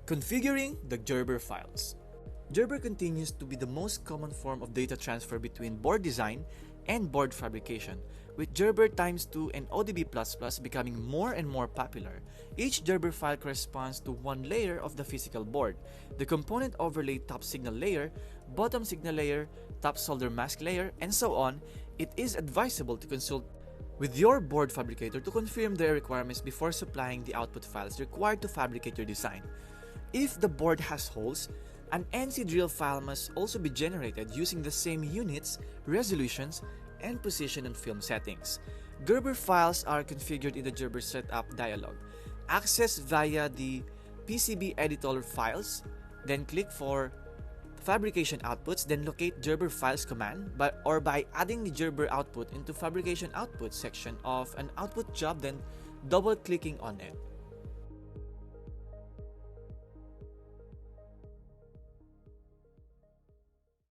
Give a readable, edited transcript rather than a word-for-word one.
Configuring the Gerber files. Gerber continues to be the most common form of data transfer between board design and board fabrication, with Gerber x2 and ODB++ becoming more and more popular. Each Gerber file corresponds to one layer of the physical board: the component overlay top signal layer, bottom signal layer, top solder mask layer, and so on. It is advisable to consult with your board fabricator to confirm their requirements before supplying the output files required to fabricate your design. If the board has holes, an NC drill file must also be generated using the same units, resolutions, and position and film settings. Gerber files are configured in the Gerber setup dialog. Access via the PCB editor files, then click for fabrication outputs, then locate Gerber files command or by adding the Gerber output into fabrication output section of an output job, then double clicking on it.